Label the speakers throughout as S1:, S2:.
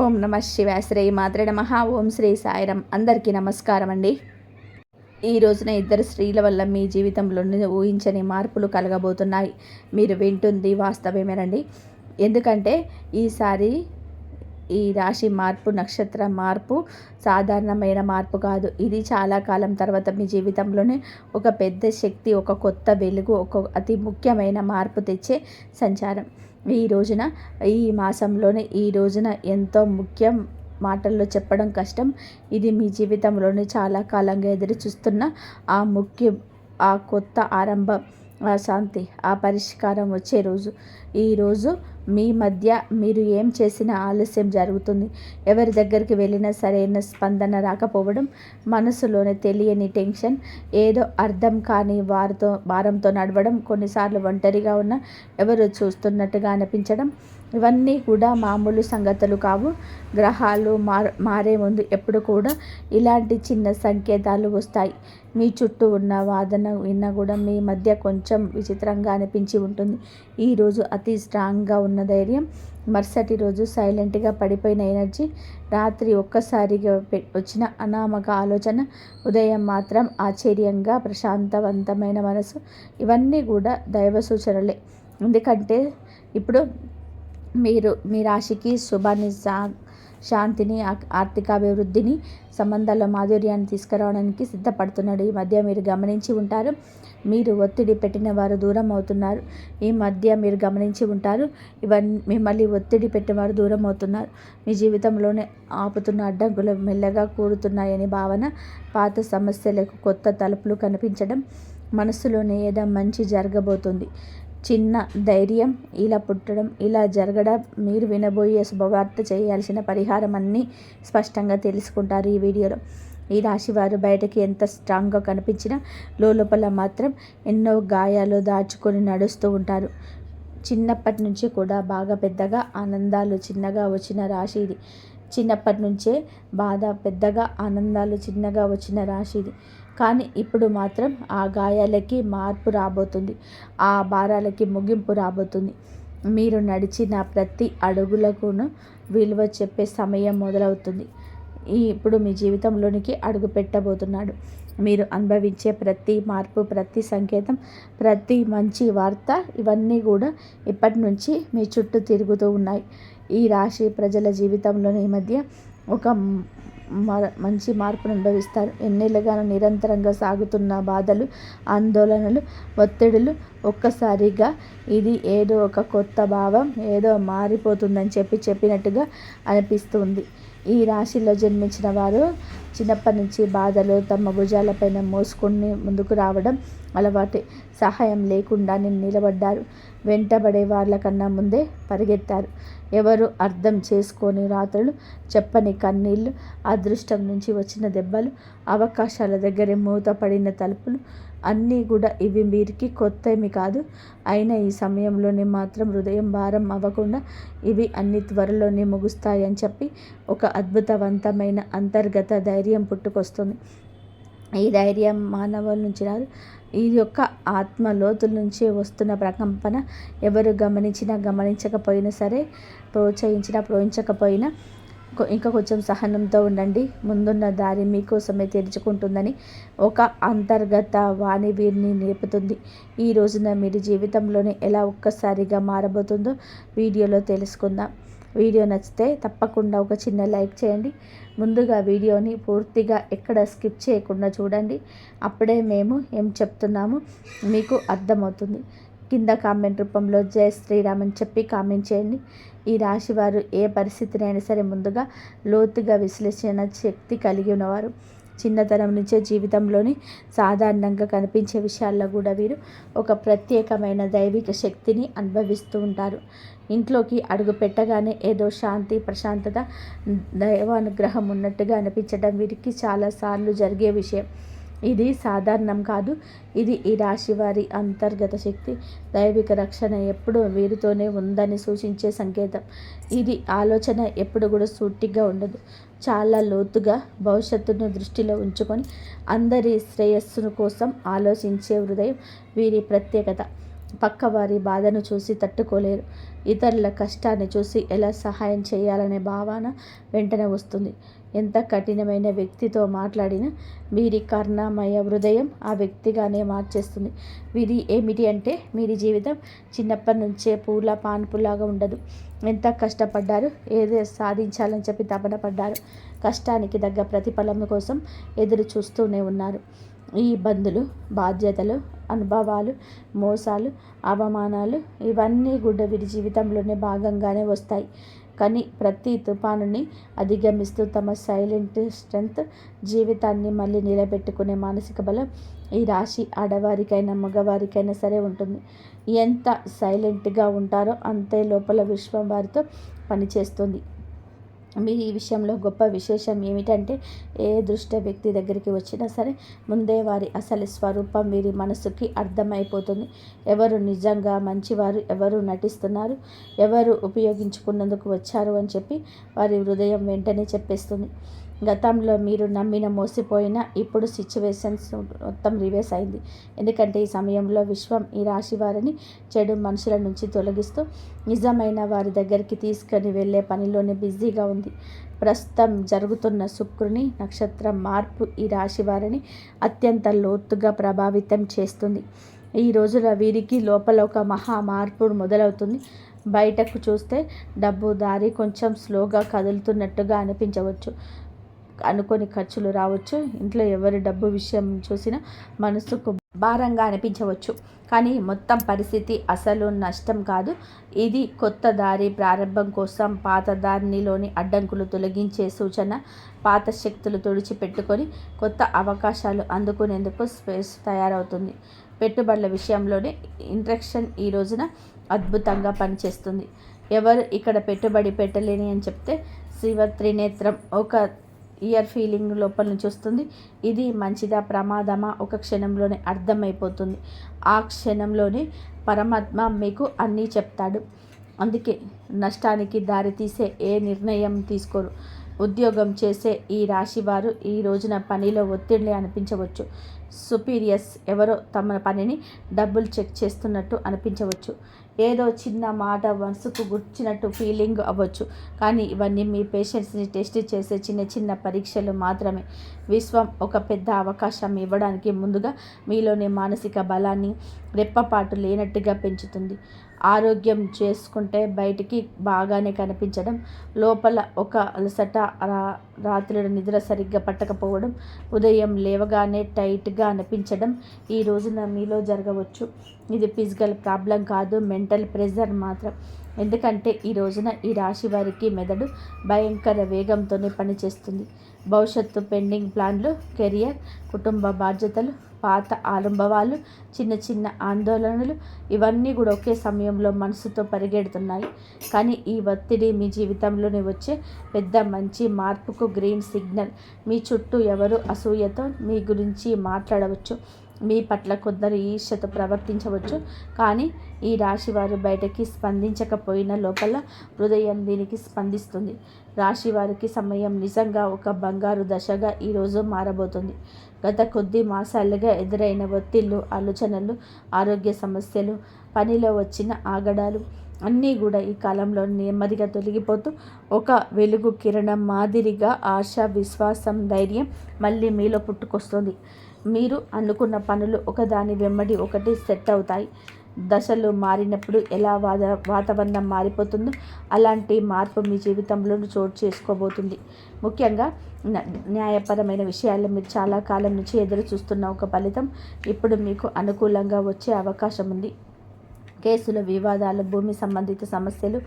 S1: ఓం నమ శివాయ. శ్రీ మాత్రే నమః. ఓం శ్రీ సాయిరం. అందరికీ నమస్కారం అండి. ఈ రోజున ఇద్దరు స్త్రీల వల్ల మీ జీవితంలో ఊహించని మార్పులు కలగబోతున్నాయి. మీరు వింటుంది వాస్తవమేనండి. ఎందుకంటే ఈసారి ఈ రాశి మార్పు, నక్షత్ర మార్పు సాధారణమైన మార్పు కాదు. ఇది చాలా కాలం తర్వాత మీ జీవితంలోనే ఒక పెద్ద శక్తి, ఒక కొత్త వెలుగు, ఒక అతి ముఖ్యమైన మార్పు తెచ్చే సంచారం. ఈ రోజున, ఈ మాసంలోనే ఈ రోజున ఎంతో ముఖ్యం, మాటల్లో చెప్పడం కష్టం. ఇది మీ జీవితంలోనే చాలా కాలంగా ఎదురు చూస్తున్న ఆ కొత్త ఆరంభం, ఆ శాంతి, ఆ పరిష్కారం వచ్చే రోజు. ఈరోజు మీ మధ్య మీరు ఏం చేసినా ఆలస్యం జరుగుతుంది. ఎవరి దగ్గరికి వెళ్ళినా సరైన స్పందన రాకపోవడం, మనసులోనే తెలియని టెన్షన్, ఏదో అర్థం కాని భారంతో నడవడం, కొన్నిసార్లు ఒంటరిగా ఉన్న ఎవరు చూస్తున్నట్టుగా అనిపించడం, ఇవన్నీ కూడా మామూలు సంగతులు కావు. గ్రహాలు మారే ముందు ఎప్పుడు కూడా ఇలాంటి చిన్న సంకేతాలు వస్తాయి. మీ చుట్టూ ఉన్న వాదన విన్నా కూడా మీ మధ్య కొంచెం విచిత్రంగా అనిపించి ఉంటుంది. ఈరోజు అతి స్ట్రాంగ్గా ఉన్న ధైర్యం, మరుసటి రోజు సైలెంట్గా పడిపోయిన ఎనర్జీ, రాత్రి ఒక్కసారిగా వచ్చిన అనామక ఆలోచన, ఉదయం మాత్రం ఆశ్చర్యంగా ప్రశాంతవంతమైన మనసు, ఇవన్నీ కూడా దైవ సూచనలే. ఎందుకంటే ఇప్పుడు మీరు మీ రాశికి శుభాన్ని, శాంతిని, ఆర్థికాభివృద్ధిని, సంబంధాల మాధుర్యాన్ని తీసుకురావడానికి సిద్ధపడుతున్నాడు. ఈ మధ్య మీరు గమనించి ఉంటారు, మీరు ఒత్తిడి పెట్టిన వారు దూరం అవుతున్నారు. ఈ మధ్య మీరు గమనించి ఉంటారు, మిమ్మల్ని ఒత్తిడి పెట్టేవారు దూరం అవుతున్నారు. మీ జీవితంలోనే ఆపుతున్న అడ్డంకులు మెల్లగా కూడుతున్నాయని భావన, పాత సమస్యలకు కొత్త తలుపులు కనిపించడం, మనసులోనే ఏదో మంచి జరగబోతుంది. చిన్న ధైర్యం ఇలా పుట్టడం, ఇలా జరగడం, మీరు వినబోయే శుభవార్త, చేయాల్సిన పరిహారం అన్నీ స్పష్టంగా తెలుసుకుంటారు ఈ వీడియోలో. ఈ రాశివారు బయటకి ఎంత స్ట్రాంగ్గా కనిపించినా లోపల మాత్రం ఎన్నో గాయాలు దాచుకొని నడుస్తూ ఉంటారు. చిన్నప్పటి నుంచి కూడా బాగా పెద్దగా ఆనందాలు చిన్నగా వచ్చిన రాశి ఇది. చిన్నప్పటి నుంచే బాధ పెద్దగా, ఆనందాలు చిన్నగా వచ్చిన రాశి ఇది. కానీ ఇప్పుడు మాత్రం ఆ గాయాలకి మార్పు రాబోతుంది, ఆ భారాలకి ముగింపు రాబోతుంది. మీరు నడిచిన ప్రతి అడుగులకును విలువ చెప్పే సమయం మొదలవుతుంది. ఇప్పుడు మీ జీవితంలోనికి అడుగు పెట్టబోతున్నాడు. మీరు అనుభవించే ప్రతి మార్పు, ప్రతి సంకేతం, ప్రతి మంచి వార్త, ఇవన్నీ కూడా ఇప్పటి నుంచి మీ చుట్టూ తిరుగుతూ ఉన్నాయి. ఈ రాశి ప్రజల జీవితంలోని ఈ మధ్య ఒక మంచి మార్పును అనుభవిస్తారు. ఎన్నేళ్ళుగానో నిరంతరంగా సాగుతున్న బాధలు, ఆందోళనలు, ఒత్తిడులు ఒక్కసారిగా ఇది ఏదో ఒక కొత్త భావం, ఏదో మారిపోతుందని చెప్పినట్టుగా అనిపిస్తుంది. ఈ రాశిలో జన్మించిన వారు చిన్నప్పటి నుంచి బాధలు తమ భుజాలపైన మోసుకొని ముందుకు రావడం అలవాటే. సహాయం లేకుండా నిలబడ్డారు. వెంటబడే వాళ్ళకన్నా ముందే పరిగెత్తారు. ఎవరు అర్థం చేసుకోని రాత్రులు, చెప్పని కన్నీళ్ళు, అదృష్టం నుంచి వచ్చిన దెబ్బలు, అవకాశాల దగ్గరే మూతపడిన తలుపులు, అన్నీ కూడా ఇవి వీరికి కొత్తవి కాదు. అయినా ఈ సమయంలోనే మాత్రం హృదయం భారం అవ్వకుండా ఇవి అన్ని త్వరలోనే ముగుస్తాయని చెప్పి ఒక అద్భుతవంతమైన అంతర్గత ధైర్యం పుట్టుకొస్తుంది. ఈ ధైర్యం మానవుల నుంచి రాదు, ఇది యొక్క ఆత్మ లోతుల నుంచి వస్తున్న ప్రకంపన. ఎవరు గమనించకపోయినా సరే, ప్రోత్సహించకపోయినా ఇంకా కొంచెం సహనంతో ఉండండి. ముందున్న దారి మీకోసమే తెరుచుకుంటుందని ఒక అంతర్గత వాణి వీరిని నేర్పుతుంది. ఈ రోజున మీరు జీవితంలోనే ఎలా ఒక్కసారిగా మారబోతుందో వీడియోలో తెలుసుకుందాం. వీడియో నచ్చితే తప్పకుండా ఒక చిన్న లైక్ చేయండి. ముందుగా వీడియోని పూర్తిగా ఎక్కడ స్కిప్ చేయకుండా చూడండి. అప్పుడే మేము ఏం చెప్తున్నామో మీకు అర్థమవుతుంది. కింద కామెంట్ రూపంలో జై శ్రీరామ్ అని చెప్పి కామెంట్ చేయండి. ఈ రాశివారు ఏ పరిస్థితినైనా సరే ముందుగా లోతుగా విశ్లేషణ శక్తి కలిగి ఉన్నవారు. చిన్నతనం నుంచే జీవితంలోని సాధారణంగా కనిపించే విషయాల్లో కూడా వీరు ఒక ప్రత్యేకమైన దైవిక శక్తిని అనుభవిస్తూ ఉంటారు. ఇంట్లోకి అడుగు పెట్టగానే ఏదో శాంతి, ప్రశాంతత, దైవానుగ్రహం ఉన్నట్టుగా అనిపించడం వీరికి చాలాసార్లు జరిగే విషయం. ఇది సాధారణం కాదు. ఇది ఈ రాశి వారి అంతర్గత శక్తి, దైవిక రక్షణ ఎప్పుడూ వీరితోనే ఉందని సూచించే సంకేతం. ఇది ఆలోచన ఎప్పుడు కూడా సూటిగా ఉండదు. చాలా లోతుగా భవిష్యత్తును దృష్టిలో ఉంచుకొని అందరి శ్రేయస్సు కోసం ఆలోచించే హృదయం వీరి ప్రత్యేకత. పక్కవారి బాధను చూసి తట్టుకోలేరు, ఇతరుల కష్టాన్ని చూసి ఎలా సహాయం చేయాలనే భావన వెంటనే వస్తుంది. ఎంత కఠినమైన వ్యక్తితో మాట్లాడినా వీరి కరుణామయ హృదయం ఆ వ్యక్తిగానే మార్చేస్తుంది. విధి ఏమిటి అంటే వీరి జీవితం చిన్నప్పటి నుంచే పూల పాన్పులాగా ఉండదు. ఎంత కష్టపడ్డారు, ఏదో సాధించాలని చెప్పి తపన పడ్డారు. కష్టానికి తగ్గ ప్రతిఫలం కోసం ఎదురు చూస్తూనే ఉన్నారు. ఈ ఇబ్బందులు, బాధ్యతలు, అనుభవాలు, మోసాలు, అవమానాలు ఇవన్నీ కూడా వీరి జీవితంలోనే భాగంగానే వస్తాయి. కానీ ప్రతి తుఫానుని అధిగమిస్తూ తమ సైలెంట్ స్ట్రెంగ్త్, జీవితాన్ని మళ్ళీ నిలబెట్టుకునే మానసిక బలం ఈ రాశి ఆడవారికైనా మగవారికైనా సరే ఉంటుంది. ఎంత సైలెంట్గా ఉంటారో అంతే లోపల విశ్వం వారితో పనిచేస్తుంది. మీరు ఈ విషయంలో గొప్ప విశేషం ఏమిటంటే ఏ దుష్ట వ్యక్తి దగ్గరికి వచ్చినా సరే ముందే వారి అసలు స్వరూపం వీరి మనసుకి అర్థమైపోతుంది. ఎవరు నిజంగా మంచివారు, ఎవరు నటిస్తున్నారు, ఎవరు ఉపయోగించుకున్నందుకు వచ్చారు అని చెప్పి వారి హృదయం వెంటనే చెప్పేస్తుంది. గతంలో మీరు నమ్మిన మోసపోయిన ఇప్పుడు సిచ్యువేషన్స్ మొత్తం రివర్స్ అయింది. ఎందుకంటే ఈ సమయంలో విశ్వం ఈ రాశి వారిని చెడు మనుషుల నుంచి తొలగిస్తూ నిజమైన వారి దగ్గరికి తీసుకొని వెళ్ళే పనిలోనే బిజీగా ఉంది. ప్రస్తుతం జరుగుతున్న శుక్రుని నక్షత్రం మార్పు ఈ రాశి వారిని అత్యంత లోతుగా ప్రభావితం చేస్తుంది. ఈ రోజున వీరికి లోపల ఒక మహా మార్పు మొదలవుతుంది. బయటకు చూస్తే డబ్బు దారి కొంచెం స్లోగా కదులుతున్నట్టుగా అనిపించవచ్చు. అనుకోని ఖర్చులు రావచ్చు. ఇంట్లో ఎవరి డబ్బు విషయం చూసినా మనసుకు భారంగా అనిపించవచ్చు. కానీ మొత్తం పరిస్థితి అసలు నష్టం కాదు. ఇది కొత్త దారి ప్రారంభం కోసం పాత దారిలోని అడ్డంకులు తొలగించే సూచన. పాత శక్తులు తుడిచిపెట్టుకొని కొత్త అవకాశాలు అందుకునేందుకు స్పేస్ తయారవుతుంది. పెట్టుబడుల విషయంలోనే ఇంట్రెక్షన్ ఈ రోజున అద్భుతంగా పనిచేస్తుంది. ఎవరు ఇక్కడ పెట్టుబడి పెట్టలేని అని చెప్తే శివ త్రినేత్రం ఒక ఇయర్ ఫీలింగ్ లోపల నుంచి వస్తుంది. ఇది మంచిదా ప్రమాదమా ఒక క్షణంలోనే అర్థమైపోతుంది. ఆ క్షణంలోనే పరమాత్మ మీకు అన్నీ చెప్తాడు. అందుకే నష్టానికి దారితీసే ఏ నిర్ణయం తీసుకోరు. ఉద్యోగం చేసే ఈ రాశివారు ఈ రోజున పనిలో ఒత్తిడి అనిపించవచ్చు. సుపీరియర్స్ ఎవరో తమ పనిని డబుల్ చెక్ చేస్తున్నట్టు అనిపించవచ్చు. ఏదో చిన్న మాట మనసుకు గుర్చినట్టు ఫీలింగ్ అవ్వచ్చు. కానీ ఇవన్నీ మీ పేషెన్స్ని టెస్ట్ చేసే చిన్న చిన్న పరీక్షలు మాత్రమే. విశ్వం ఒక పెద్ద అవకాశం ఇవ్వడానికి ముందుగా మీలోని మానసిక బలాన్ని రెప్పపాటు లేనట్టుగా పెంచుతుంది. ఆరోగ్యం చేసుకుంటే బయటికి బాగానే కనిపించడం, లోపల ఒక అలసట, రాత్రుల నిద్ర సరిగ్గా పట్టకపోవడం, ఉదయం లేవగానే టైట్గా అనిపించడం ఈ రోజున మీలో జరగవచ్చు. ఇది ఫిజికల్ ప్రాబ్లం కాదు, మెంటల్ ప్రెషర్ మాత్రం. ఎందుకంటే ఈ రోజున ఈ రాశి వారికి మెదడు భయంకర వేగంతోనే పనిచేస్తుంది. భవిష్యత్తు పెండింగ్ ప్లాన్లు, కెరియర్, కుటుంబ బాధ్యతలు, పాత అనుభవాలు, చిన్న చిన్న ఆందోళనలు ఇవన్నీ కూడా ఒకే సమయంలో మనసుతో పరిగెడుతున్నాయి. కానీ ఈ ఒత్తిడి మీ జీవితంలోనే వచ్చే పెద్ద మంచి మార్పుకు గ్రీన్ సిగ్నల్. మీ చుట్టూ ఎవరు అసూయతో మీ గురించి మాట్లాడవచ్చు. మీ పట్ల కొందరు ఈర్ష్యతో ప్రవర్తించవచ్చు. కానీ ఈ రాశివారు బయటకి స్పందించకపోయినా లోపల హృదయం దీనికి స్పందిస్తుంది. రాశివారికి సమయం నిజంగా ఒక బంగారు దశగా ఈరోజు మారబోతుంది. గత కొద్ది మాసాలుగా ఎదురైన ఒత్తిళ్ళు, ఆలోచనలు, ఆరోగ్య సమస్యలు, పనిలో వచ్చిన ఆగడాలు అన్నీ కూడా ఈ కాలంలో నెమ్మదిగా తొలగిపోతూ ఒక వెలుగు కిరణం మాదిరిగా ఆశ, విశ్వాసం, ధైర్యం మళ్ళీ మీలో పుట్టుకొస్తుంది. మీరు అనుకున్న పనులు ఒకదాని వెంబడి ఒకటి సెట్ అవుతాయి. దశలు మారినప్పుడు ఎలా వాతావరణం మారిపోతుందో అలాంటి మార్పు మీ జీవితంలో చోటు చేసుకోబోతుంది. ముఖ్యంగా న్యాయపరమైన విషయాల్లో మీరు చాలా కాలం నుంచి ఎదురు చూస్తున్న ఒక ఫలితం ఇప్పుడు మీకు అనుకూలంగా వచ్చే అవకాశం ఉంది. కేసులు, వివాదాలు, భూమి సంబంధిత సమస్యలు,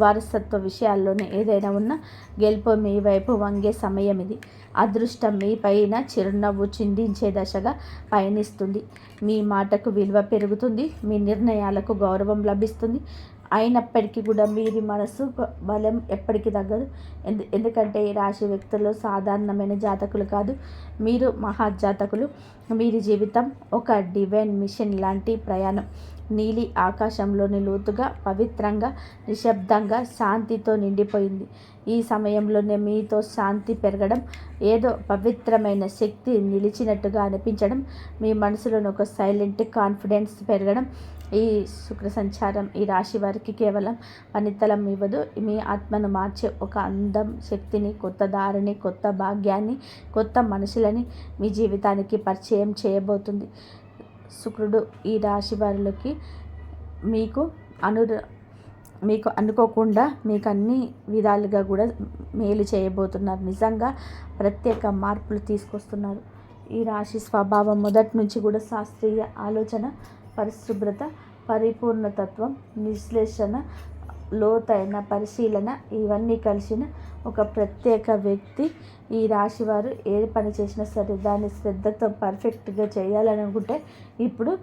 S1: వారసత్వ విషయాల్లోనే ఏదైనా ఉన్నా గెలుపు మీ వైపు వంగే సమయం ఇది. అదృష్టం మీ పైన చిరునవ్వు చిందించే దశగా పయనిస్తుంది. మీ మాటకు విలువ పెరుగుతుంది. మీ నిర్ణయాలకు గౌరవం లభిస్తుంది. అయినప్పటికీ కూడా మీరి మనసు బలం ఎప్పటికీ తగ్గదు. ఎందుకంటే ఈ రాశి వ్యక్తులు సాధారణమైన జాతకులు కాదు, మీరు మహాజాతకులు. వీరి జీవితం ఒక డివైన్ మిషన్ లాంటి ప్రయాణం. నీలి ఆకాశంలోని లోతుగా, పవిత్రంగా, నిశ్శబ్దంగా, శాంతితో నిండిపోయింది. ఈ సమయంలోనే మీతో శాంతి పెరగడం, ఏదో పవిత్రమైన శక్తి నిలిచినట్టుగా అనిపించడం, మీ మనసులోని ఒక సైలెంట్ కాన్ఫిడెన్స్ పెరగడం ఈ శుక్ర సంచారం ఈ రాశి వారికి కేవలం పనితలం ఇవ్వదు, మీ ఆత్మను మార్చే ఒక అందం, శక్తిని, కొత్త దారిని, కొత్త భాగ్యాన్ని, కొత్త మనుషులని మీ జీవితానికి పరిచయం చేయబోతుంది. శుక్రుడు ఈ రాశి వారికి మీకు అనుకోకుండా మీకు అన్ని విధాలుగా కూడా మేలు చేయబోతున్నారు. నిజంగా ప్రత్యేక మార్పులు తీసుకొస్తున్నారు. ఈ రాశి స్వభావం మొదటి నుంచి కూడా శాస్త్రీయ ఆలోచన, పరిశుభ్రత, పరిపూర్ణతత్వం, విశ్లేషణ, లోతైన పరిశీలన ఇవన్నీ కలిసిన ఒక ప్రత్యేక వ్యక్తి. ఈ రాశి వారు ఏ పని చేసినా సరే దాన్ని శ్రద్ధతో పర్ఫెక్ట్గా చేయాలని అనుకుంటే ఇప్పుడు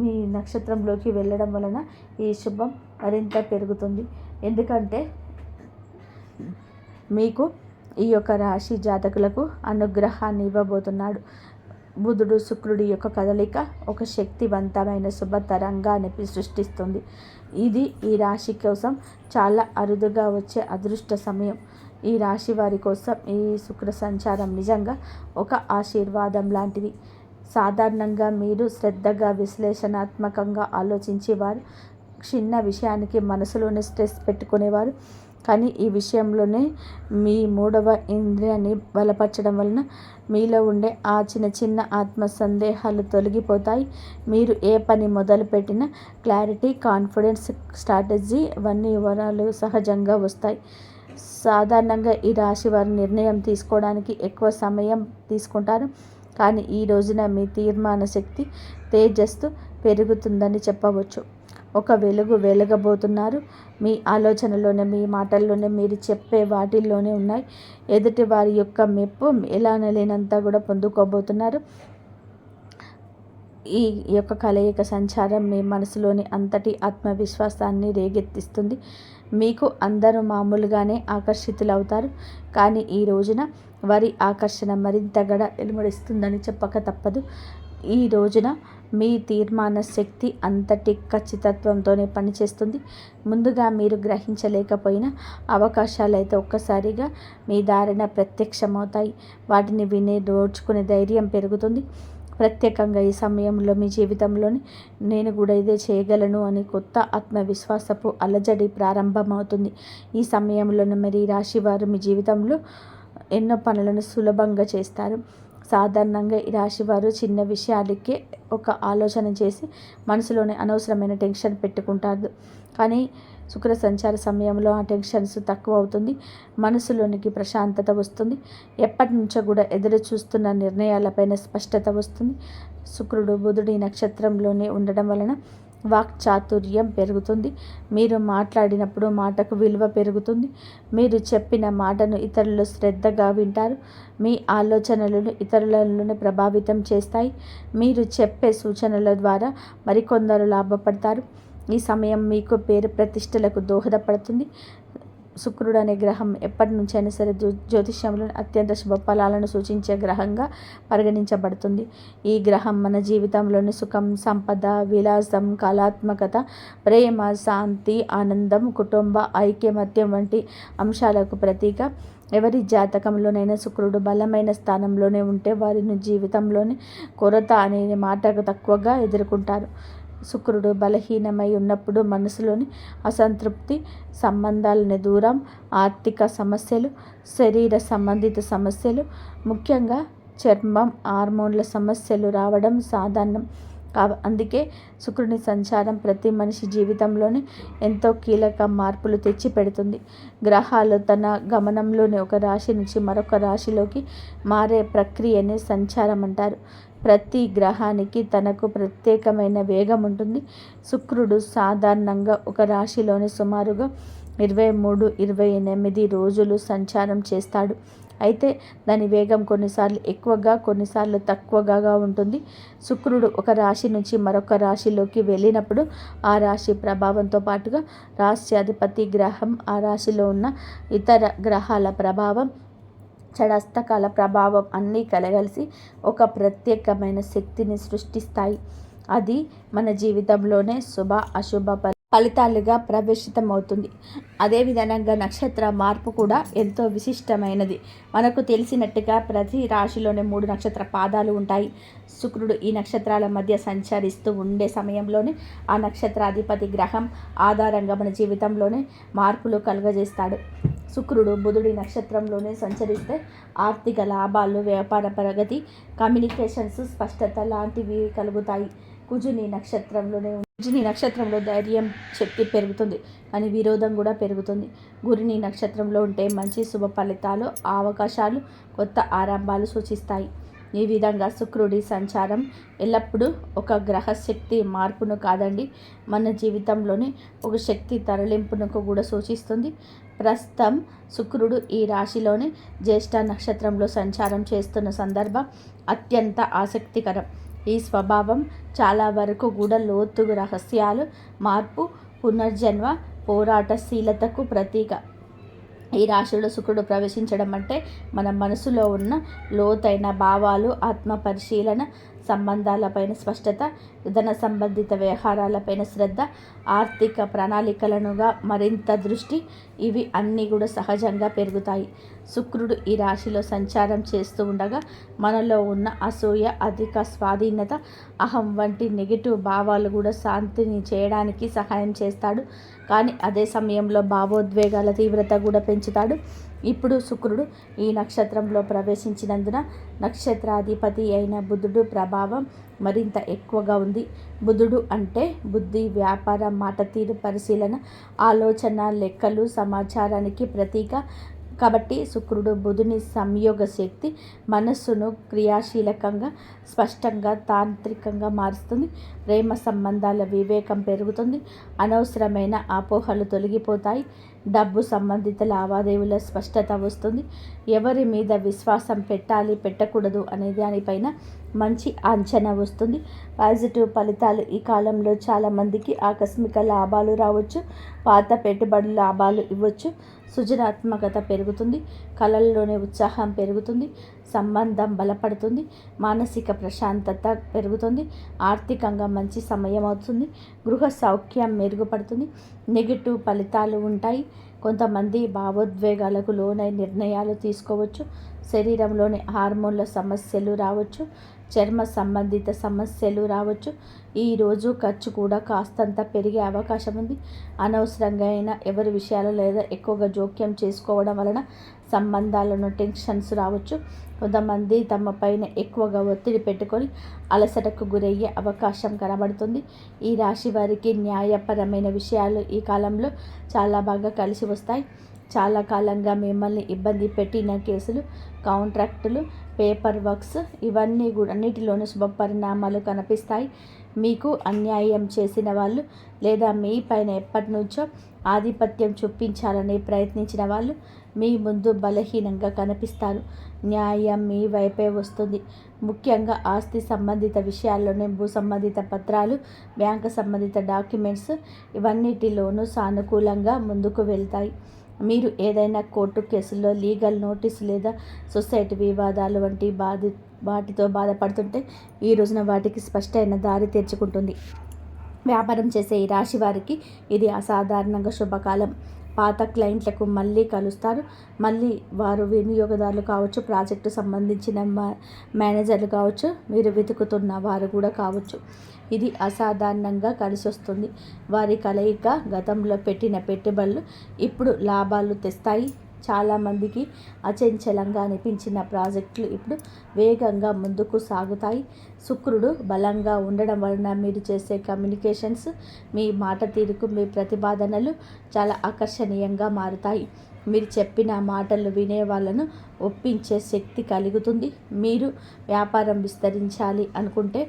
S1: మీ నక్షత్రంలోకి వెళ్ళడం వలన ఈ శుభం మరింత పెరుగుతుంది. ఎందుకంటే మీకు ఈ యొక్క రాశి జాతకులకు అనుగ్రహాన్ని ఇవ్వబోతున్నాడు. బుధుడు శుక్రుడి యొక్క కదలిక ఒక శక్తివంతమైన శుభ తరంగాన్ని సృష్టిస్తుంది. ఇది ఈ రాశి కోసం చాలా అరుదుగా వచ్చే అదృష్ట సమయం. ఈ రాశి వారి కోసం ఈ శుక్ర సంచారం నిజంగా ఒక ఆశీర్వాదం లాంటిది. సాధారణంగా మీరు శ్రద్ధగా విశ్లేషణాత్మకంగా ఆలోచించేవారు, చిన్న విషయానికి మనసులోనే స్ట్రెస్ పెట్టుకునేవారు. కానీ ఈ విషయంలోనే మీ 3వ ఇంద్రియాన్ని బలపరచడం వలన మీలో ఉండే ఆ చిన్న చిన్న ఆత్మ సందేహాలు తొలగిపోతాయి. మీరు ఏ పని మొదలుపెట్టినా క్లారిటీ, కాన్ఫిడెన్స్, స్ట్రాటజీ ఇవన్నీ వివరాలు సహజంగా వస్తాయి. సాధారణంగా ఈ రాశి వారి నిర్ణయం తీసుకోవడానికి ఎక్కువ సమయం తీసుకుంటారు. కానీ ఈ రోజున మీ తీర్మాన శక్తి, తేజస్సు పెరుగుతుందని చెప్పవచ్చు. ఒక వెలగబోతున్నారు. మీ ఆలోచనలోనే, మీ మాటల్లోనే, మీరు చెప్పే వాటిల్లోనే ఉన్నాయి. ఎదుటి వారి యొక్క మెప్పు ఎలానలేనంతా కూడా పొందుకోబోతున్నారు. ఈ యొక్క కలయిక సంచారం మీ మనసులోని అంతటి ఆత్మవిశ్వాసాన్ని రేగెత్తిస్తుంది. మీకు అందరూ మామూలుగానే ఆకర్షితులవుతారు. కానీ ఈ రోజున వారి ఆకర్షణ మరింతగా వెలువడిస్తుందని చెప్పక తప్పదు. ఈ రోజున మీ తీర్మాన శక్తి అంతటి ఖచ్చితత్వంతోనే పనిచేస్తుంది. ముందుగా మీరు గ్రహించలేకపోయిన అవకాశాలు అయితే ఒక్కసారిగా మీ దారిన ప్రత్యక్షమవుతాయి. వాటిని విని రోడ్చుకునే ధైర్యం పెరుగుతుంది. ప్రత్యేకంగా ఈ సమయంలో మీ జీవితంలోని నేను కూడా ఇదే చేయగలను అని కొత్త ఆత్మవిశ్వాసపు అలజడి ప్రారంభమవుతుంది. ఈ సమయంలోనే మరి రాశి వారు మీ జీవితంలో ఎన్నో పనులను సులభంగా చేస్తారు. సాధారణంగా ఈ రాశి వారు చిన్న విషయాలకే ఒక ఆలోచన చేసి మనసులోని అనవసరమైన టెన్షన్ పెట్టుకుంటారు. కానీ శుక్ర సంచార సమయంలో ఆ టెన్షన్స్ తక్కువ అవుతుంది. మనసులోనికి ప్రశాంతత వస్తుంది. ఎప్పటి నుంచో కూడా ఎదురు చూస్తున్న నిర్ణయాలపైన స్పష్టత వస్తుంది. శుక్రుడు బుధుడి నక్షత్రంలోనే ఉండడం వలన వాక్చాతుర్యం పెరుగుతుంది. మీరు మాట్లాడినప్పుడు మాటకు విలువ పెరుగుతుంది. మీరు చెప్పిన మాటను ఇతరులు శ్రద్ధగా వింటారు. మీ ఆలోచనలను ఇతరులను ప్రభావితం చేస్తాయి. మీరు చెప్పే సూచనల ద్వారా మరికొందరు లాభపడతారు. ఈ సమయం మీకు పేరు ప్రతిష్టలకు దోహదపడుతుంది. శుక్రుడు అనే గ్రహం ఎప్పటి నుంచైనా సరే జ్యోతిష్యంలో అత్యంత శుభ ఫలాలను సూచించే గ్రహంగా పరిగణించబడుతుంది. ఈ గ్రహం మన జీవితంలోని సుఖం, సంపద, విలాసం, కళాత్మకత, ప్రేమ, శాంతి, ఆనందం, కుటుంబ ఐక్యమత్యం వంటి అంశాలకు ప్రతీక. ఎవరి జాతకంలోనైనా శుక్రుడు బలమైన స్థానంలోనే ఉంటే వారిని జీవితంలోని కొరత అనే మాటకు తక్కువగా ఎదుర్కొంటారు. శుక్రుడు బలహీనమై ఉన్నప్పుడు మనసులోని అసంతృప్తి, సంబంధాలని దూరం, ఆర్థిక సమస్యలు, శరీర సంబంధిత సమస్యలు, ముఖ్యంగా చర్మం, హార్మోన్ల సమస్యలు రావడం సాధారణం. అందుకే శుక్రుని సంచారం ప్రతి మనిషి జీవితంలోనే ఎంతో కీలక మార్పులు తెచ్చి పెడుతుంది. గ్రహాలు తన గమనంలోని ఒక రాశి నుంచి మరొక రాశిలోకి మారే ప్రక్రియనే సంచారం అంటారు. ప్రతి గ్రహానికి తనకు ప్రత్యేకమైన వేగం ఉంటుంది. శుక్రుడు సాధారణంగా ఒక రాశిలోని సుమారుగా 23-28 రోజులు సంచారం చేస్తాడు. అయితే దాని వేగం కొన్నిసార్లు ఎక్కువగా, కొన్నిసార్లు తక్కువగా ఉంటుంది. శుక్రుడు ఒక రాశి నుంచి మరొక రాశిలోకి వెళ్ళినప్పుడు ఆ రాశి ప్రభావంతో పాటుగా రాశ్యాధిపతి గ్రహం, ఆ రాశిలో ఉన్న ఇతర గ్రహాల ప్రభావం, షడస్తకాల ప్రభావం అన్నీ కలగలిసి ఒక ప్రత్యేకమైన శక్తిని సృష్టిస్తాయి. అది మన జీవితంలోనే శుభ అశుభ ఫలితాలుగా ప్రవేశితమవుతుంది. అదేవిధంగా నక్షత్ర మార్పు కూడా ఎంతో విశిష్టమైనది. మనకు తెలిసినట్టుగా ప్రతి రాశిలోనే 3 నక్షత్ర పాదాలు ఉంటాయి. శుక్రుడు ఈ నక్షత్రాల మధ్య సంచరిస్తూ ఉండే సమయంలోనే ఆ నక్షత్రాధిపతి గ్రహం ఆధారంగా మన జీవితంలోనే మార్పులు కలుగజేస్తాడు. శుక్రుడు బుధుడి నక్షత్రంలోనే సంచరిస్తే ఆర్థిక లాభాలు, వ్యాపార ప్రగతి, కమ్యూనికేషన్స్, స్పష్టత లాంటివి కలుగుతాయి. కుజుని నక్షత్రంలో ధైర్యం, శక్తి పెరుగుతుంది, కానీ విరోధం కూడా పెరుగుతుంది. గురుని నక్షత్రంలో ఉంటే మంచి శుభ ఫలితాలు, అవకాశాలు, కొత్త ఆరంభాలు సూచిస్తాయి. ఈ విధంగా శుక్రుడి సంచారం ఎల్లప్పుడూ ఒక గ్రహ శక్తి మార్పును కాదండి, మన జీవితంలోని ఒక శక్తి తరలింపును కూడా సూచిస్తుంది. ప్రస్తుతం శుక్రుడు ఈ రాశిలోని జ్యేష్ఠ నక్షత్రంలో సంచారం చేస్తున్న సందర్భం అత్యంత ఆసక్తికరం. ఈ స్వభావం చాలా వరకు కూడా లోతు రహస్యాలు, మార్పు, పునర్జన్మ, పోరాటశీలతకు ప్రతీక. ఈ రాశిలో శుక్రుడు ప్రవేశించడం అంటే మన మనసులో ఉన్న లోతైన భావాలు, ఆత్మ పరిశీలన, సంబంధాలపైన స్పష్టత, ధన సంబంధిత వ్యవహారాలపైన శ్రద్ధ, ఆర్థిక ప్రణాళికలనుగా మరింత దృష్టి, ఇవి అన్నీ కూడా సహజంగా పెరుగుతాయి. శుక్రుడు ఈ రాశిలో సంచారం చేస్తూ ఉండగా మనలో ఉన్న అసూయ, అధిక స్వాధీనత, అహం వంటి నెగిటివ్ భావాలు కూడా శాంతిని చేయడానికి సహాయం చేస్తాడు. కానీ అదే సమయంలో భావోద్వేగాల తీవ్రత కూడా పెంచుతాడు. ఇప్పుడు శుక్రుడు ఈ నక్షత్రంలో ప్రవేశించినందున నక్షత్రాధిపతి అయిన బుధుడు ప్రభావం మరింత ఎక్కువగా ఉంది. బుధుడు అంటే బుద్ధి, వ్యాపారం, మాట తీరు, పరిశీలన, ఆలోచన, లెక్కలు, సమాచారానికి ప్రతీక. కాబట్టి శుక్రుడు బుధుని సంయోగ శక్తి మనస్సును క్రియాశీలకంగా, స్పష్టంగా, తాంత్రికంగా మారుస్తుంది. ప్రేమ సంబంధాల వివేకం పెరుగుతుంది. అనవసరమైన అపోహలు తొలగిపోతాయి. డబ్బు సంబంధిత లావాదేవీల స్పష్టత వస్తుంది. ఎవరి మీద విశ్వాసం పెట్టాలి, పెట్టకూడదు అనే దానిపైన మంచి అంచనా వస్తుంది. పాజిటివ్ ఫలితాలు. ఈ కాలంలో చాలామందికి ఆకస్మిక లాభాలు రావచ్చు. పాత పెట్టుబడుల లాభాలు ఇవ్వచ్చు. సృజనాత్మకత పెరుగుతుంది. కళల్లోనే ఉత్సాహం పెరుగుతుంది. సంబంధం బలపడుతుంది. మానసిక ప్రశాంతత పెరుగుతుంది. ఆర్థికంగా మంచి సమయం అవుతుంది. గృహ సౌఖ్యం మెరుగుపడుతుంది. నెగిటివ్ ఫలితాలు ఉంటాయి. కొంతమంది భావోద్వేగాలకు లోనై నిర్ణయాలు తీసుకోవచ్చు. శరీరంలోని హార్మోన్ల సమస్యలు రావచ్చు. చర్మ సంబంధిత సమస్యలు రావచ్చు. ఈరోజు ఖర్చు కూడా కాస్తంత పెరిగే అవకాశం ఉంది. అనవసరంగా అయినా ఎవరి విషయాలు లేదా ఎక్కువగా జోక్యం చేసుకోవడం వలన సంబంధాలను టెన్షన్స్ రావచ్చు. కొంతమంది తమ పైన ఎక్కువగా ఒత్తిడి పెట్టుకొని అలసటకు గురయ్యే అవకాశం కనబడుతుంది. ఈ రాశి వారికి న్యాయపరమైన విషయాలు ఈ కాలంలో చాలా బాగా కలిసి వస్తాయి. చాలా కాలంగా మిమ్మల్ని ఇబ్బంది పెట్టిన కేసులు, కాంట్రాక్టులు, పేపర్ వర్క్స్, ఇవన్నీ కూడా అన్నిటిలోనూ శుభ పరిణామాలు కనిపిస్తాయి. మీకు అన్యాయం చేసిన వాళ్ళు లేదా మీ పైన ఎప్పటి నుంచో ఆధిపత్యం చూపించాలని ప్రయత్నించిన వాళ్ళు మీ ముందు బలహీనంగా కనిపిస్తారు. న్యాయం మీ వైపే వస్తుంది. ముఖ్యంగా ఆస్తి సంబంధిత విషయాల్లోనే భూ సంబంధిత పత్రాలు, బ్యాంకు సంబంధిత డాక్యుమెంట్స్, ఇవన్నిటిలోనూ సానుకూలంగా ముందుకు వెళ్తాయి. మీరు ఏదైనా కోర్టు కేసుల్లో లీగల్ నోటీసు లేదా సొసైటీ వివాదాలు వంటి వాటితో బాధపడుతుంటే ఈ రోజున వాటికి స్పష్టమైన దారి తెరుచుకుంటుంది. వ్యాపారం చేసే ఈ రాశి వారికి ఇది అసాధారణంగా శుభకాలం. పాత క్లయింట్లకు మళ్ళీ కలుస్తారు. మళ్ళీ వారు వినియోగదారులు కావచ్చు, ప్రాజెక్టు సంబంధించిన మేనేజర్లు కావచ్చు, మీరు వెతుకుతున్న వారు కూడా కావచ్చు. ఇది అసాధారణంగా కలిసి వస్తుంది. వారి కలయిక గతంలో పెట్టిన పెట్టుబడులు ఇప్పుడు లాభాలు తెస్తాయి. చాలామందికి అచంచలంగా అనిపించిన ప్రాజెక్టులు ఇప్పుడు వేగంగా ముందుకు సాగుతాయి. శుక్రుడు బలంగా ఉండడం వలన మీరు చేసే కమ్యూనికేషన్స్, మీ మాట తీరుకు, మీ ప్రతిపాదనలు చాలా ఆకర్షణీయంగా మారుతాయి. మీరు చెప్పిన మాటలు వినే వాళ్ళను ఒప్పించే శక్తి కలుగుతుంది. మీరు వ్యాపారం విస్తరించాలి అనుకుంటే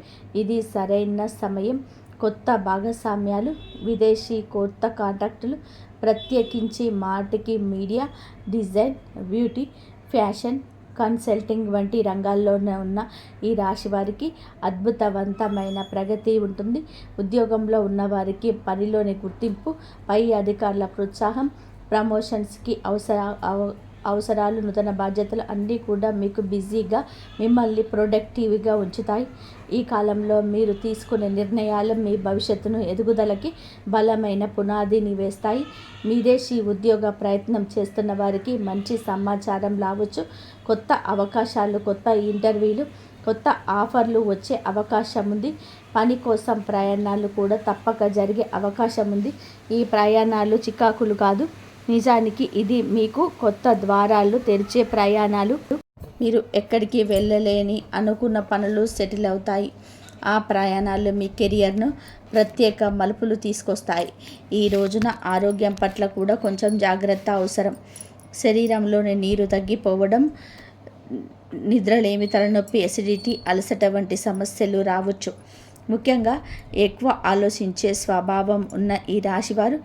S1: ఇది సరైన సమయం. కొత్త భాగస్వామ్యాలు, విదేశీ కొత్త కాంటాక్టులు, ప్రత్యేకించి మాటికి media, design, beauty, fashion, consulting వంటి రంగాల్లోనే ఉన్న ఈ రాశి వారికి అద్భుతవంతమైన ప్రగతి ఉంటుంది. ఉద్యోగంలో ఉన్నవారికి పనిలోని గుర్తింపు, పై అధికారుల ప్రోత్సాహం, ప్రమోషన్స్కి అవసరాలు, నూతన బాధ్యతలు అన్నీ కూడా మీకు బిజీగా, మిమ్మల్ని ప్రొడక్టివ్గా ఉంచుతాయి. ఈ కాలంలో మీరు తీసుకునే నిర్ణయాలు మీ భవిష్యత్తును ఎదుగుదలకి బలమైన పునాదిని వేస్తాయి. విదేశీ ఉద్యోగ ప్రయత్నం చేస్తున్న వారికి మంచి సమాచారం రావచ్చు. కొత్త అవకాశాలు, కొత్త ఇంటర్వ్యూలు, కొత్త ఆఫర్లు వచ్చే అవకాశం ఉంది. పని కోసం ప్రయాణాలు కూడా తప్పక జరిగే అవకాశం ఉంది. ఈ ప్రయాణాలు చికాకులు కాదు, నిజానికి ఇది మీకు కొత్త ద్వారాలు తెరిచే ప్రయాణాలు. మీరు ఎక్కడికి వెళ్ళలేని అనుకున్న పనులు సెటిల్ అవుతాయి. ఆ ప్రయాణాలు మీ కెరియర్ను ప్రత్యేక మలుపులు తీసుకొస్తాయి. ఈ రోజున ఆరోగ్యం పట్ల కూడా కొంచెం జాగ్రత్త అవసరం. శరీరంలోని నీరు తగ్గిపోవడం, నిద్రలేమి, తలనొప్పి, ఎసిడిటీ, అలసట వంటి సమస్యలు రావచ్చు. ముఖ్యంగా ఎక్కువ ఆలోచించే స్వభావం ఉన్న ఈ రాశివారు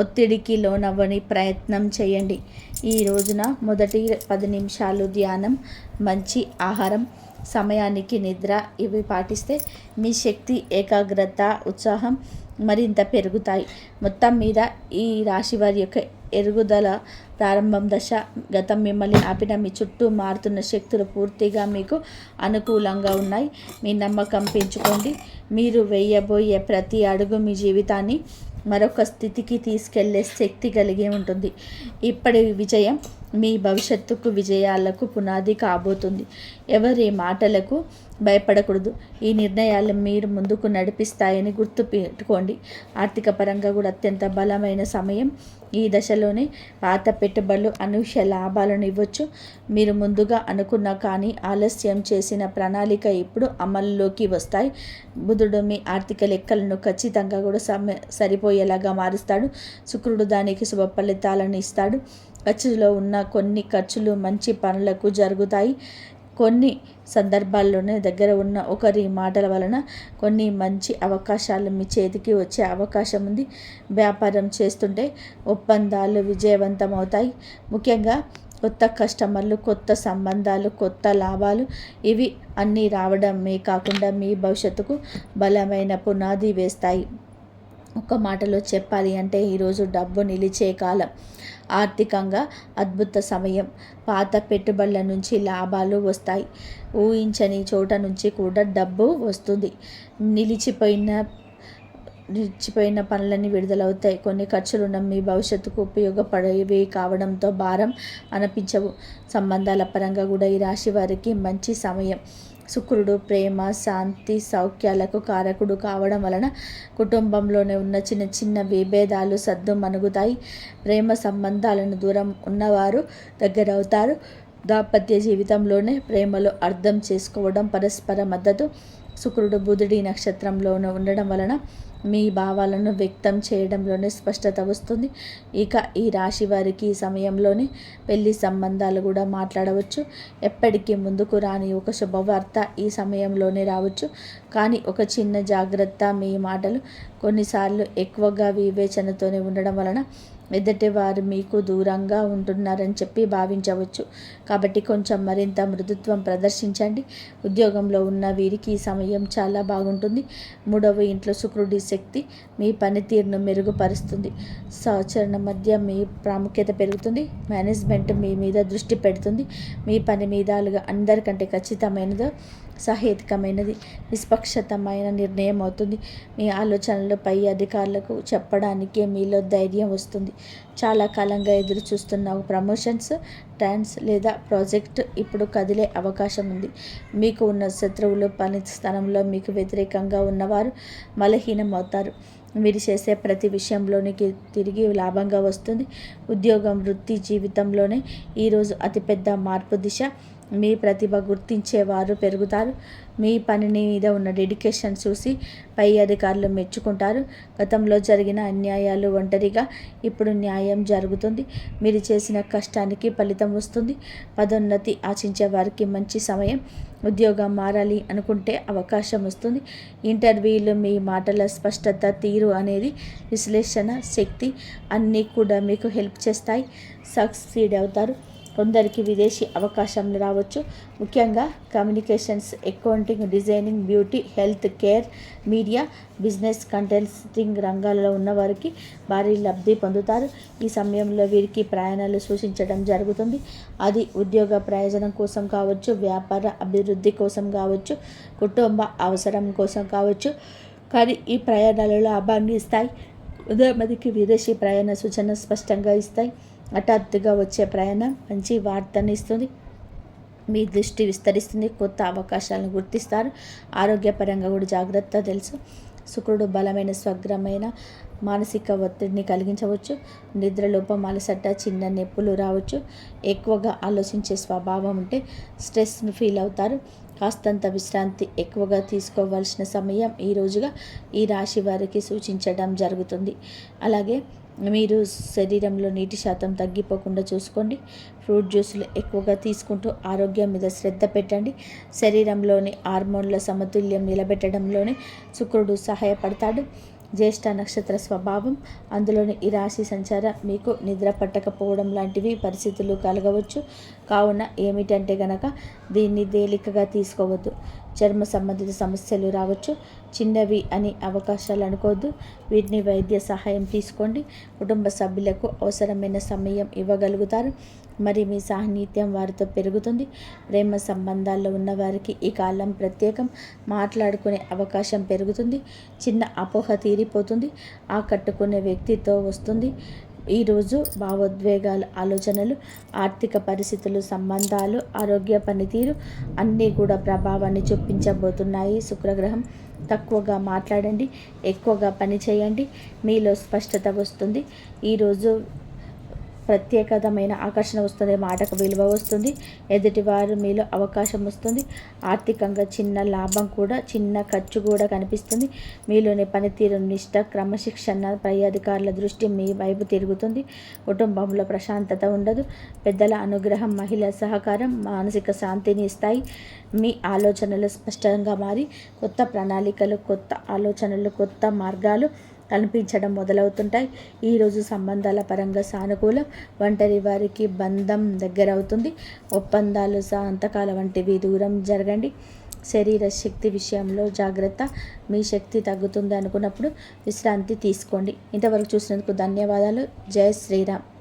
S1: ఒత్తిడికి లోనవ్వని ప్రయత్నం చేయండి. ఈ రోజున మొదటి 10 నిమిషాలు ధ్యానం, మంచి ఆహారం, సమయానికి నిద్ర ఇవి పాటిస్తే మీ శక్తి, ఏకాగ్రత, ఉత్సాహం మరింత పెరుగుతాయి. మొత్తం మీద ఈ రాశి వారి యొక్క ఎదుగుదల ప్రారంభం దశ. గతం మిమ్మల్ని ఆపిన మీ చుట్టూ మారుతున్న శక్తులు పూర్తిగా మీకు అనుకూలంగా ఉన్నాయి. మీ నమ్మకం పెంచుకోండి. మీరు వేయబోయే ప్రతి అడుగు మీ జీవితాన్ని మరొక స్థితికి తీసుకెళ్లే శక్తి కలిగి ఉంటుంది. ఇప్పటి విజయం మీ భవిష్యత్తుకు విజయాలకు పునాది కాబోతుంది. ఎవరి మాటలకు భయపడకూడదు. ఈ నిర్ణయాలు మీరు ముందుకు నడిపిస్తాయని గుర్తుపెట్టుకోండి. ఆర్థిక పరంగా కూడా అత్యంత బలమైన సమయం. ఈ దశలోనే పాత పెట్టుబడులు అనూహ్య లాభాలను ఇవ్వచ్చు. మీరు ముందుగా అనుకున్న కానీ ఆలస్యం చేసిన ప్రణాళిక ఇప్పుడు అమల్లోకి వస్తాయి. బుధుడు మీ ఆర్థిక లెక్కలను ఖచ్చితంగా కూడా సరిపోయేలాగా మారుస్తాడు. శుక్రుడు దానికి శుభ ఫలితాలను ఇస్తాడు. ఖర్చులో ఉన్న కొన్ని ఖర్చులు మంచి పనులకు జరుగుతాయి. కొన్ని సందర్భాల్లోనే దగ్గర ఉన్న ఒకరి మాటల వలన కొన్ని మంచి అవకాశాలు మీ చేతికి వచ్చే అవకాశం ఉంది. వ్యాపారం చేస్తుంటే ఒప్పందాలు విజయవంతమవుతాయి. ముఖ్యంగా కొత్త కస్టమర్లు, కొత్త సంబంధాలు, కొత్త లాభాలు ఇవి అన్నీ రావడమే కాకుండా మీ భవిష్యత్తుకు బలమైన పునాది వేస్తాయి. ఒక మాటలో చెప్పాలి అంటే ఈరోజు డబ్బు నిలిచే కాలం. ఆర్థికంగా అద్భుత సమయం. పాత పెట్టుబడుల నుంచి లాభాలు వస్తాయి. ఊహించని చోట నుంచి కూడా డబ్బు వస్తుంది. నిలిచిపోయిన పనులన్నీ విడుదలవుతాయి. కొన్ని ఖర్చులున్న మీ భవిష్యత్తుకు ఉపయోగపడేవి కావడంతో భారం అనిపించవు. సంబంధాల పరంగా కూడా ఈ రాశి వారికి మంచి సమయం. శుక్రుడు ప్రేమ, శాంతి, సౌఖ్యాలకు కారకుడు కావడం వలన కుటుంబంలోనే ఉన్న చిన్న చిన్న విభేదాలు సద్దుమణుగుతాయి. ప్రేమ సంబంధాలను దూరం ఉన్నవారు దగ్గరవుతారు. దాంపత్య జీవితంలోనే ప్రేమలో అర్థం చేసుకోవడం, పరస్పర మద్దతు. శుక్రుడు బుధుడి నక్షత్రంలోనే ఉండడం వలన మీ భావాలను వ్యక్తం చేయడంలోనే స్పష్టత వస్తుంది. ఇక ఈ రాశి వారికి ఈ సమయంలోనే పెళ్లి సంబంధాలు కూడా మాట్లాడవచ్చు. ఎప్పటికీ ముందుకు రాని ఒక శుభవార్త ఈ సమయంలోనే రావచ్చు. కానీ ఒక చిన్న జాగ్రత్త, మీ మాటలు కొన్నిసార్లు ఎక్కువగా వివేచనతోనే ఉండడం వలన ఎదుటి వారు మీకు దూరంగా ఉంటున్నారని చెప్పి భావించవచ్చు. కాబట్టి కొంచెం మరింత మృదుత్వం ప్రదర్శించండి. ఉద్యోగంలో ఉన్న వీరికి ఈ సమయం చాలా బాగుంటుంది. 3వ ఇంట్లో శుక్రుడి శక్తి మీ పనితీరును మెరుగుపరుస్తుంది. సహచరుల మధ్య మీ ప్రాముఖ్యత పెరుగుతుంది. మేనేజ్మెంట్ మీ మీద దృష్టి పెడుతుంది. మీ పని మీద అందరికంటే ఖచ్చితమైనది, సహేతుకమైనది, నిష్పక్షతమైన నిర్ణయం అవుతుంది. మీ ఆలోచనలు పై అధికారులకు చెప్పడానికే మీలో ధైర్యం వస్తుంది. చాలా కాలంగా ఎదురు చూస్తున్న ప్రమోషన్స్, ట్రాన్స్ లేదా ప్రాజెక్ట్ ఇప్పుడు కదిలే అవకాశం ఉంది. మీకు ఉన్న శత్రువులు, పని స్థలంలో మీకు వ్యతిరేకంగా ఉన్నవారు బలహీనం అవుతారు. మీరు చేసే ప్రతి విషయంలోనికి తిరిగి లాభంగా వస్తుంది. ఉద్యోగం, వృత్తి జీవితంలోనే ఈరోజు అతిపెద్ద మార్పు దిశ. మీ ప్రతిభ గుర్తించేవారు పెరుగుతారు. మీ పని మీద ఉన్న డెడికేషన్ చూసి పై అధికారులు మెచ్చుకుంటారు. గతంలో జరిగిన అన్యాయాలు ఒంటరిగా ఇప్పుడు న్యాయం జరుగుతుంది. మీరు చేసిన కష్టానికి ఫలితం వస్తుంది. పదోన్నతి ఆశించే వారికి మంచి సమయం. ఉద్యోగం మారాలి అనుకుంటే అవకాశం వస్తుంది. ఇంటర్వ్యూలు, మీ మాటల స్పష్టత, తీరు అనేది విశ్లేషణ శక్తి అన్నీ కూడా మీకు హెల్ప్ చేస్తాయి. సక్సీడ్ అవుతారు. కొందరికి విదేశీ అవకాశాలు రావచ్చు. ముఖ్యంగా communications, accounting, designing, beauty, health care, media, business, contesting రంగాల్లో ఉన్నవారికి భారీ లబ్ధి పొందుతారు. ఈ సమయంలో వీరికి ప్రయాణాలు సూచించడం జరుగుతుంది. అది ఉద్యోగ ప్రయోజనం కోసం కావచ్చు, వ్యాపార అభివృద్ధి కోసం కావచ్చు, కుటుంబ అవసరం కోసం కావచ్చు. కానీ ఈ ప్రయాణాలు లాభాన్ని ఇస్తాయి. ఉదాహరణకి విదేశీ ప్రయాణ సూచన స్పష్టంగా ఇస్తాయి. హఠాత్తుగా వచ్చే ప్రయాణం మంచి వార్తని ఇస్తుంది. మీ దృష్టి విస్తరిస్తుంది. కొత్త అవకాశాలను గుర్తిస్తారు. ఆరోగ్యపరంగా కూడా జాగ్రత్త తెలుసు. శుక్రుడు బలమైన స్వగ్రమైన మానసిక ఒత్తిడిని కలిగించవచ్చు. నిద్రలోపం, అలసట, చిన్న నొప్పులు రావచ్చు. ఎక్కువగా ఆలోచించే స్వభావం ఉంటే స్ట్రెస్ను ఫీల్ అవుతారు. కాస్తంత విశ్రాంతి ఎక్కువగా తీసుకోవాల్సిన సమయం ఈ రోజుగా ఈ రాశి వారికి సూచించడం జరుగుతుంది. అలాగే మీరు శరీరంలో నీటి శాతం తగ్గిపోకుండా చూసుకోండి. ఫ్రూట్ జ్యూసులు ఎక్కువగా తీసుకుంటూ ఆరోగ్యం మీద శ్రద్ధ పెట్టండి. శరీరంలోని హార్మోన్ల సమతుల్యం నిలబెట్టడంలోనే శుక్రుడు సహాయపడతాడు. జ్యేష్ఠ నక్షత్ర స్వభావం, అందులోని ఈ రాశి సంచారం మీకు నిద్ర పట్టకపోవడం లాంటివి పరిస్థితులు కలగవచ్చు. కావున ఏమిటంటే గనక దీన్ని తేలికగా తీసుకోవద్దు. చర్మ సంబంధిత సమస్యలు రావచ్చు. చిన్నవి అని అవకాశాలు అనుకోవద్దు. వీటిని వైద్య సహాయం తీసుకోండి. కుటుంబ సభ్యులకు అవసరమైన సమయం ఇవ్వగలుగుతారు. మరి మీ సాన్నిధ్యం వారితో పెరుగుతుంది. ప్రేమ సంబంధాల్లో ఉన్నవారికి ఈ కాలం ప్రత్యేకం. మాట్లాడుకునే అవకాశం పెరుగుతుంది. చిన్న అపోహ తీరిపోతుంది. ఆకట్టుకునే వ్యక్తితో వస్తుంది. ఈరోజు భావోద్వేగాలు, ఆలోచనలు, ఆర్థిక పరిస్థితులు, సంబంధాలు, ఆరోగ్య పనితీరు అన్నీ కూడా ప్రభావాన్ని చూపించబోతున్నాయి. శుక్రగ్రహం. తక్కువగా మాట్లాడండి, ఎక్కువగా పని చేయండి. మీలో స్పష్టత వస్తుంది. ఈరోజు ప్రత్యేకమైన ఆకర్షణ వస్తుంది. మాటకు విలువ వస్తుంది. ఎదుటివారు మీలో అవకాశం వస్తుంది. ఆర్థికంగా చిన్న లాభం కూడా, చిన్న ఖర్చు కూడా కనిపిస్తుంది. మీలోని పనితీరు, నిష్ట, క్రమశిక్షణ, పై అధికారుల దృష్టి మీ వైపు తిరుగుతుంది. కుటుంబంలో ప్రశాంతత ఉండదు. పెద్దల అనుగ్రహం, మహిళల సహకారం మానసిక శాంతిని ఇస్తాయి. మీ ఆలోచనలు స్పష్టంగా మారి కొత్త ప్రణాళికలు, కొత్త ఆలోచనలు, కొత్త మార్గాలు కనిపించడం మొదలవుతుంటాయి. ఈరోజు సంబంధాల పరంగా సానుకూలం. ఒంటరి వారికి బంధం దగ్గరవుతుంది. ఒప్పందాలు, సంతకాల వంటివి దూరం జరగండి. శరీర శక్తి విషయంలో జాగ్రత్త. మీ శక్తి తగ్గుతుంది అనుకున్నప్పుడు విశ్రాంతి తీసుకోండి. ఇంతవరకు చూసినందుకు ధన్యవాదాలు. జై శ్రీరామ్.